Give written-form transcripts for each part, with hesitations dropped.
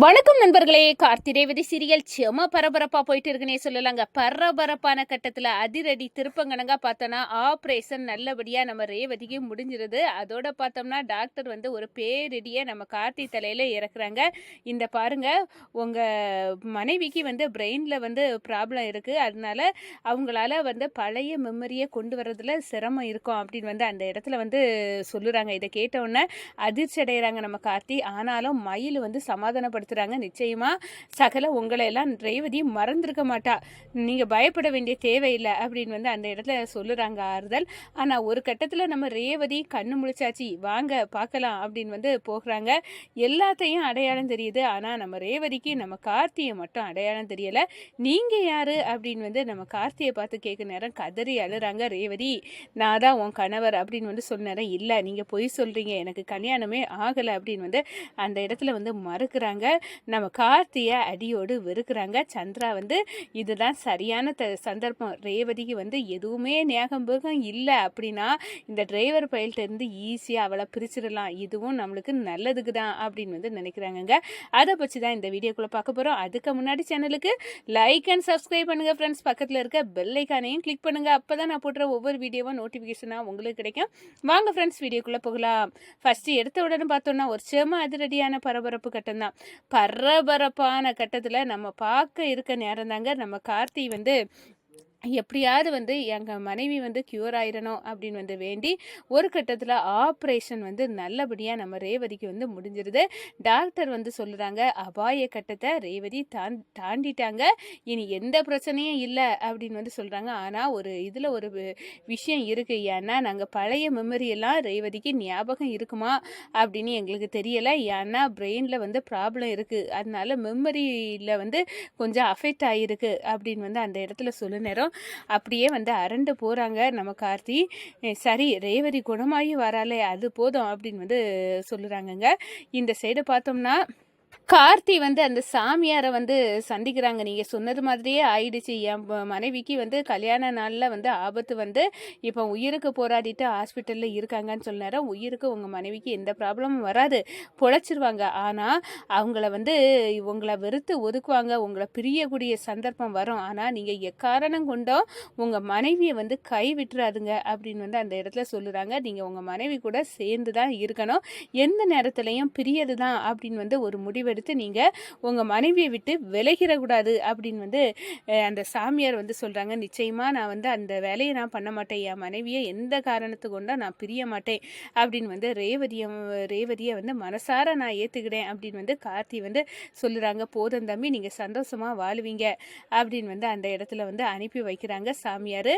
வணக்கம் நண்பர்களே. கார்த்தி ரேவதி சீரியல் செம பரபரப்பா போயிட்டு இருக்குன்னே சொல்லலாங்க. பரபரப்பான கட்டத்துல அதிரடி திருப்பங்கனங்க பார்த்தோன்னா ஆப்ரேஷன் நல்லபடியா நம்ம ரேவதிக்கு முடிஞ்சிருது. அதோட பார்த்தோம்னா டாக்டர் வந்து ஒரு பேரிடியை நம்ம கார்த்தி தலையில இறக்குறாங்க. இந்த பாருங்க, உங்க மனைவிக்கு வந்து பிரெயின்ல வந்து ப்ராப்ளம் இருக்கு, அதனால அவங்களால வந்து பழைய மெமரியை கொண்டு வர்றதுல சிரமம் இருக்கும் அப்படின்னு வந்து அந்த இடத்துல வந்து சொல்லுறாங்க. இதை கேட்டவுடனே அதிர்ச்சி அடைகிறாங்க நம்ம கார்த்தி. ஆனாலும் மயில் வந்து சமாதானப்படுத்துறாங்க. நிச்சயமா சகல உங்களை எல்லாம் ரேவதி மறந்துருக்க மாட்டா, நீங்க பயப்பட வேண்டிய தேவையில்லை அப்படின்னு வந்து அந்த இடத்துல சொல்லுறாங்க ஆறுதல். ஆனா ஒரு கட்டத்துல நம்ம ரேவதி கண்ணு முழிச்சாச்சு, வாங்க பார்க்கலாம் அப்படின்னு வந்து போகிறாங்க. எல்லாத்தையும் அடையாளம் தெரியுது, ஆனா நம்ம ரேவதிக்கு நம்ம கார்த்தியை மட்டும் அடையாளம் தெரியல. நீங்க யாரு அப்படின்னு வந்து நம்ம கார்த்தியை பார்த்து கேட்க நேரம் கதறி அழுறாங்க ரேவதி. நான் தான் உன் கணவர் அப்படின்னு வந்து சொன்ன நேரம், இல்லை நீங்க பொய் சொல்றீங்க, எனக்கு கல்யாணமே ஆகலை அப்படின்னு வந்து அந்த இடத்துல வந்து மறுக்கிறாங்க. நம்ம கார்த்தியை அடியோடு வெறுக்கிறாங்க. சந்திரா வந்து இதுதான் சரியான சந்தர்ப்பம், ரேவதிக்கு வந்து எதுவுமே ஞாபகம் இல்லை அப்படின்னா இந்த டிரைவர் பயில்கிட்ட இருந்து ஈஸியாக அவளை பிரிச்சிடலாம், இதுவும் நம்மளுக்கு நல்லதுக்கு தான் அப்படின்னு வந்து நினைக்கிறாங்கங்க. அதை பற்றி தான் இந்த வீடியோக்குள்ளே பார்க்க போகிறோம். அதுக்கு முன்னாடி சேனலுக்கு லைக் அண்ட் சப்ஸ்கிரைப் பண்ணுங்கள் ஃப்ரெண்ட்ஸ். பக்கத்தில் இருக்க பெல் ஐக்கானையும் கிளிக் பண்ணுங்கள். அப்போ தான் நான் போடுற ஒவ்வொரு வீடியோவும் நோட்டிஃபிகேஷனாக உங்களுக்கு கிடைக்கும். வாங்க ஃப்ரெண்ட்ஸ், வீடியோக்குள்ளே போகலாம். ஃபஸ்ட்டு எடுத்த உடனே பார்த்தோன்னா ஒரு செம அதிரடியான பரபரப்பு கட்டம் தான். பரபரப்பான கட்டத்தில் நம்ம பார்க்க இருக்க நேரம் தாங்க நம்ம கார்த்தி வந்து எப்படியாவது வந்து எங்கள் மனைவி வந்து க்யூர் ஆயிடணும் அப்படின்னு வந்து வேண்டி ஒரு கட்டத்தில் ஆப்ரேஷன் வந்து நல்லபடியாக நம்ம ரேவதிக்கு வந்து முடிஞ்சிருது. டாக்டர் வந்து சொல்லுறாங்க அபாய கட்டத்தை ரேவதி தாண்டிட்டாங்க, இனி எந்த பிரச்சனையும் இல்லை அப்படின்னு வந்து சொல்கிறாங்க. ஆனால் ஒரு இதில் ஒரு விஷயம் இருக்குது, ஏன்னா நாங்கள் பழைய மெமரியெல்லாம் ரேவதிக்கு ஞாபகம் இருக்குமா அப்படின்னு எங்களுக்கு தெரியலை, ஏன்னா பிரெயினில் வந்து ப்ராப்ளம் இருக்குது, அதனால மெமரியில் வந்து கொஞ்சம் அஃபெக்ட் ஆகிருக்கு அப்படின்னு வந்து அந்த இடத்துல சொல்ல நேரம் அப்படியே வந்து அரண்டு போகிறாங்க நம்ம கார்த்தி. சரி ரேவதி குணமாகி வராலே அது போதும் அப்படின்னு வந்து சொல்லுறாங்கங்க. இந்த சைடு பார்த்தோம்னா கார்த்தி வந்து அந்த சாமியாரை வந்து சந்திக்கிறாங்க. நீங்கள் சொன்னது மாதிரியே ஆயிடுச்சு, என் மனைவிக்கு வந்து கல்யாண நாளில் வந்து ஆபத்து வந்து இப்போ உயிருக்கு போராடிட்டு ஹாஸ்பிட்டலில் இருக்காங்கன்னு சொன்னார, உயிருக்கு உங்கள் மனைவிக்கு எந்த ப்ராப்ளமும் வராது, பொழைச்சிருவாங்க. ஆனால் அவங்கள வந்து உங்களை வெறுத்து ஒதுக்குவாங்க, உங்களை பிரியக்கூடிய சந்தர்ப்பம் வரும். ஆனால் நீங்கள் எக்காரணம் கொண்டோ உங்கள் மனைவியை வந்து கை விட்டுறாதுங்க அப்படின்னு வந்து அந்த இடத்துல சொல்லுறாங்க. நீங்கள் உங்கள் மனைவி கூட சேர்ந்து தான் இருக்கணும், எந்த நேரத்துலையும் பிரியது தான் அப்படின்னு வந்து ஒரு முடிவு எடுத்து நீங்கள் உங்கள் மனைவியை விட்டு விலகிடக்கூடாது அப்படின்னு வந்து அந்த சாமியார் வந்து சொல்கிறாங்க. நிச்சயமாக நான் வந்து அந்த வேலையை நான் பண்ண மாட்டேன், என் மனைவியை எந்த காரணத்து கொண்டா நான் பிரிய மாட்டேன் அப்படின்னு வந்து ரேவதியை வந்து மனசார நான் ஏற்றுக்கிட்டேன் அப்படின்னு வந்து கார்த்தி வந்து சொல்லுறாங்க. போதும் தம்பி, நீங்கள் சந்தோஷமாக வாழுவீங்க அப்படின்னு வந்து அந்த இடத்துல வந்து அனுப்பி வைக்கிறாங்க சாமியார்.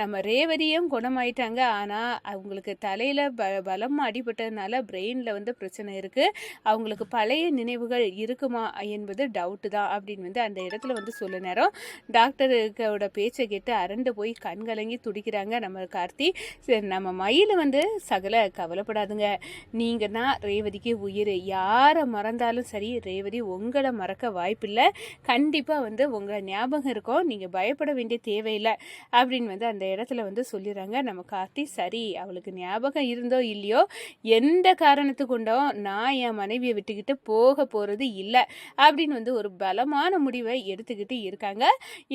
நம்ம ரேவதியும் குணமாயிட்டாங்க, ஆனால் அவங்களுக்கு தலையில் பலமாக அடிபட்டதுனால பிரெயினில் வந்து பிரச்சனை இருக்குது, அவங்களுக்கு பழைய நினைவுகள் இருக்குமா என்பது டவுட்டு தான் அப்படின்னு வந்து அந்த இடத்துல வந்து சொல்ல நேரம் டாக்டரோட பேச்சை கேட்டு அரண்டு போய் கண்கலங்கி துடிக்கிறாங்க நம்ம கார்த்தி. நம்ம மயில் வந்து சகல கவலைப்படாதுங்க, நீங்கள் தான் ரேவதிக்கு உயிர், யாரை மறந்தாலும் சரி ரேவதி உங்களை மறக்க வாய்ப்பில்லை, கண்டிப்பாக வந்து உங்களை ஞாபகம் இருக்கும், நீங்கள் பயப்பட வேண்டிய தேவையில்லை அப்படின்னு வந்து அந்த இடத்துல வந்து சொல்லிடுறாங்க நம்ம கார்த்தி. சரி அவளுக்கு ஞாபகம் இருந்தோ இல்லையோ, எந்த காரணத்து கொண்டோ நான் என் மனைவியை விட்டுக்கிட்டு போக போகிறது இல்லை அப்படின்னு வந்து ஒரு பலமான முடிவை எடுத்துக்கிட்டு இருக்காங்க.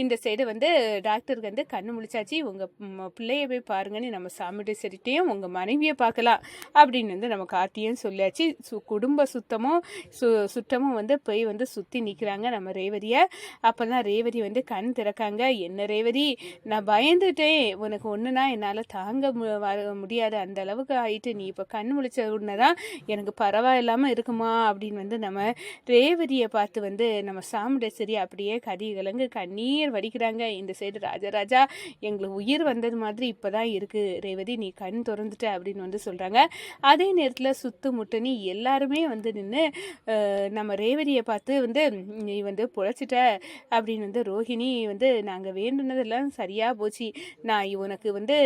இந்த சைடு வந்து டாக்டருக்கு வந்து கண்ணு முழிச்சாச்சு, உங்கள் பிள்ளைய போய் பாருங்கன்னு நம்ம சாமிகிட்ட சரிட்டையும் உங்கள் மனைவியை பார்க்கலாம் அப்படின்னு வந்து நம்ம கார்த்தியும் சொல்லியாச்சு. குடும்ப சுத்தமும் வந்து போய் வந்து சுற்றி நிற்கிறாங்க நம்ம ரேவதியை. அப்போ தான் ரேவதி வந்து கண் திறக்காங்க. என்ன ரேவதி, நான் பயந்துட்டேன், உனக்கு ஒன்றுனா என்னால் தாங்க முடியாது அந்த அளவுக்கு ஆயிட்டு, நீ இப்போ கண் முழிச்ச உடனே தான் எனக்கு பரவாயில்லாமல் இருக்குமா அப்படின்னு வந்து நம்ம ரேவதியை பார்த்து வந்து நம்ம சாமுண்டேஸ்வரி அப்படியே கலங்கு கண்ணீர் வடிக்கிறாங்க. இந்த சைடு ராஜராஜா, எங்களுக்கு உயிர் வந்தது மாதிரி இப்போ தான் இருக்குது ரேவதி, நீ கண் திறந்துட்ட அப்படின்னு வந்து சொல்கிறாங்க. அதே நேரத்தில் சுத்து முட்டனி எல்லாருமே வந்து நின்று நம்ம ரேவதியை பார்த்து வந்து நீ வந்து பொழைச்சிட்ட அப்படின்னு வந்து ரோஹிணி வந்து நாங்கள் வேண்டுனதெல்லாம் சரியாக போச்சு, நான் உனக்கு வந்து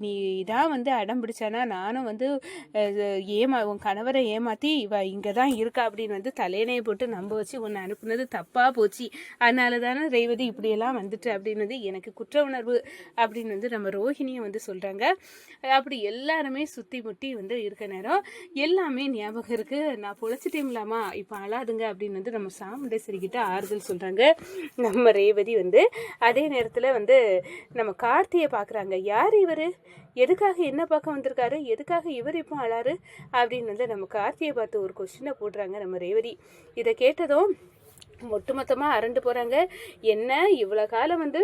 நீ இதான் வந்து அடம் பிடிச்சானா நானும் வந்து உன் கணவரை ஏமாற்றி இவ இங்கே தான் இருக்கா அப்படின்னு வந்து தலையை வேதனையை போட்டு நம்ப வச்சு உன்னை அனுப்புனது தப்பாக போச்சு, அதனால தானே ரேவதி இப்படியெல்லாம் வந்துட்டு அப்படின்னு வந்து எனக்கு குற்ற உணர்வு அப்படின்னு வந்து நம்ம ரோஹிணியை வந்து சொல்கிறாங்க. அப்படி எல்லாருமே சுற்றி முட்டி வந்து இருக்க நேரம் எல்லாமே ஞாபகம் இருக்குது. நான் பொழைச்சிட்டேங்களாமா, இப்போ அழாதுங்க அப்படின்னு வந்து நம்ம சாமுண்டேஸ்வரிக்கிட்ட ஆறுதல் சொல்கிறாங்க நம்ம ரேவதி வந்து. அதே நேரத்தில் வந்து நம்ம கார்த்தியை பார்க்குறாங்க. யார் இவர், எதுக்காக என்ன பார்க்க வந்திருக்காரு, எதுக்காக இவர் இப்போ அழாரு அப்படின்னு வந்து நம்ம கார்த்தியை பார்த்து ஒரு கொஸ்டினை போடுறாங்க நம்ம ரேவதி. இதை கேட்டதும் ஒட்டுமொத்தமாக அரண்டு போகிறாங்க. என்ன இவ்வளோ காலம் வந்து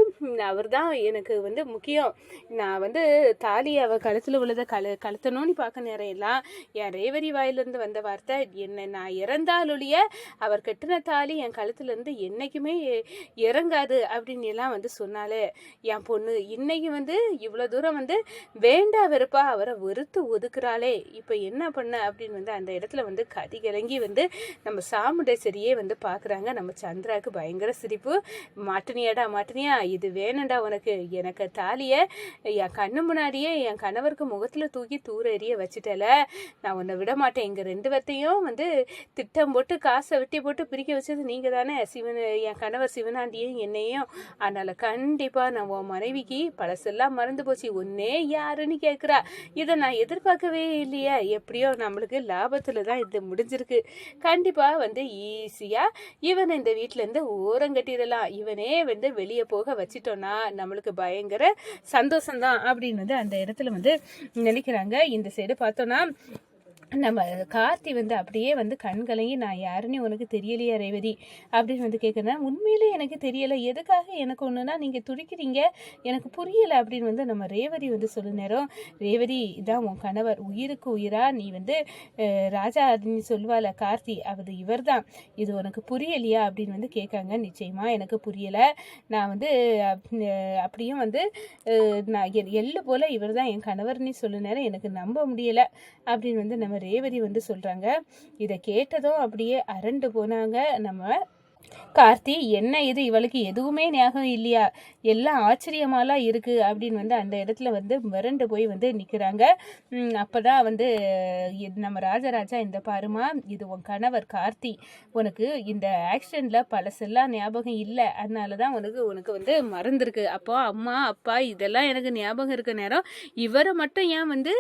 அவர் தான் எனக்கு வந்து முக்கியம், நான் வந்து தாலி அவள் கழுத்தில் உள்ளதை கழுத்தணும்னு பார்க்க நேரம் எல்லாம் என் ரேவதி வாயிலிருந்து வந்த வார்த்தை, என்னை நான் இறந்தாலொழிய அவர் கட்டின தாலி என் கழுத்துலேருந்து என்றைக்குமே இறங்காது அப்படின்னு எல்லாம் வந்து சொன்னாலே என் பொண்ணு இன்னைக்கு வந்து இவ்வளோ தூரம் வந்து வேண்டா வெறுப்பா அவரை வெறுத்து ஒதுக்குறாளே, இப்போ என்ன பண்ண அப்படின்னு வந்து அந்த இடத்துல வந்து கதி கிளங்கி வந்து நம்ம சாமுண்டேஸ்வரியே வந்து பார்க்குறாங்க. நம்ம சந்திராவுக்கு பயங்கர சிரிப்பு. மாட்டினியா, இது வேணுண்டா உனக்கு, எனக்கு தாலியை என் கண்ணு முன்னாடியே என் கணவருக்கு முகத்தில் தூக்கி தூர எறிய வச்சுட்டல, நான் உன்னை விட மாட்டேன். எங்கள் 2 பேர்த்தையும் வந்து திட்டம் போட்டு காசை வெட்டி போட்டு பிரிக்க வச்சது நீங்கள் தானே, என் கணவர் சிவனாண்டியும் என்னையும். அதனால் கண்டிப்பாக நான் உன் மனைவிக்கு பழசெல்லாம் மறந்து போச்சு, ஒன்னே யாருன்னு கேட்குறா. இதை நான் எதிர்பார்க்கவே இல்லையா, எப்படியோ நம்மளுக்கு லாபத்தில் தான் இது முடிஞ்சிருக்கு. கண்டிப்பாக வந்து ஈஸியாக இவனை இந்த வீட்டிலேருந்து ஓரங்கட்டிடலாம், இவனே வந்து வெளியே போக வச்சிட்டோன்னா நம்மளுக்கு பயங்கர சந்தோஷம்தான் அப்படின்னு வந்து அந்த இடத்துல வந்து நினைக்கிறாங்க. இந்த சைடு பார்த்தோன்னா நம்ம கார்த்தி வந்து அப்படியே வந்து கண்கலங்கி, நான் யாருன்னு உனக்கு தெரியலையா ரேவதி அப்படின்னு வந்து கேட்குறேன். உண்மையிலே எனக்கு தெரியலை, எதுக்காக எனக்கு ஒன்றுனா நீங்கள் துடிக்கிறீங்க, எனக்கு புரியலை அப்படின்னு வந்து நம்ம ரேவதி வந்து சொல்ல நேரம், ரேவதி இதான் உன் கணவர், உயிருக்கு உயிரா நீ வந்து ராஜா அப்படின்னு சொல்லுவாள் கார்த்தி, அது இவர் தான், இது உனக்கு புரியலையா அப்படின்னு வந்து கேட்காங்க. நிச்சயமாக எனக்கு புரியலை, நான் வந்து அப்படியும் வந்து நான் எள்ளு போல் இவர் தான் என் கணவர்னு சொல்ல நேரம் எனக்கு நம்ப முடியலை அப்படின்னு வந்து நம்ம ரேவதி வந்து சொல்றாங்க. இதை கேட்டதும் அப்படியே அரண்டு போனாங்க நம்ம கார்த்தி. என்ன இது, இவளுக்கு எதுவுமே ஞாபகம் இல்லையா, எல்லாம் ஆச்சரியமாலாம் இருக்கு அப்படின்னு வந்து அந்த இடத்துல வந்து மிரண்டு போய் வந்து நிற்கிறாங்க. அப்போதான் வந்து நம்ம ராஜராஜா, இந்த பாருமா, இது உன் கணவர் கார்த்தி, உனக்கு இந்த ஆக்சிடெண்ட்டில் பழசெல்லாம் ஞாபகம் இல்லை, அதனால தான் உனக்கு வந்து மறந்துருக்கு. அப்போ அம்மா அப்பா இதெல்லாம் எனக்கு ஞாபகம் இருக்க நேரம் இவரை மட்டும் ஏன் வந்து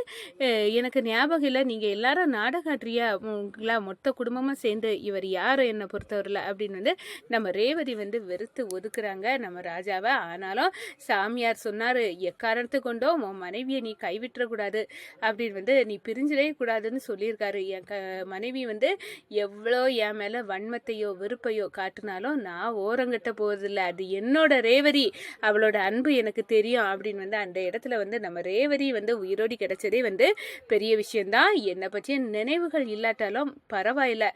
எனக்கு ஞாபகம் இல்லை, நீங்கள் எல்லாரும் நாடகாட்ரியா உங்களா மொத்த குடும்பமாக சேர்ந்து, இவர் யார் என்னை பொறுத்தவரையில் அப்படின்னு வந்து நம்ம ரேவதி வந்து வெறுத்து ஒதுக்குறாங்க நம்ம ராஜாவை. ஆனாலும் சாமியார் சொன்னார், எக்காரணத்து கொண்டோ உன் மனைவியை நீ கைவிட்டுறக்கூடாது அப்படின்னு வந்து நீ பிரிஞ்சிடவே கூடாதுன்னு சொல்லியிருக்காரு. என் மனைவி வந்து எவ்வளோ என் மேலே வன்மத்தையோ வெறுப்பையோ காட்டினாலும் நான் ஓரங்கட்ட போவதில்லை, அது என்னோட ரேவதி, அவளோட அன்பு எனக்கு தெரியும் அப்படின்னு வந்து அந்த இடத்துல வந்து நம்ம ரேவதி வந்து உயிரோடி கிடைச்சதே வந்து பெரிய விஷயந்தான். என்னை பற்றிய நினைவுகள் இல்லாட்டாலும் பரவாயில்லை,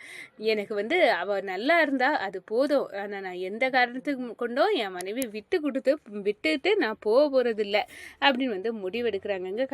எனக்கு வந்து அவள் நல்லா இருந்தா அது போதும், ஆனால் நான் எந்த காரணத்துக்கு கொண்டோ என் மனைவி விட்டுட்டு நான் போக போகிறதில்ல அப்படின்னு வந்து முடிவெடுக்கிறாங்க.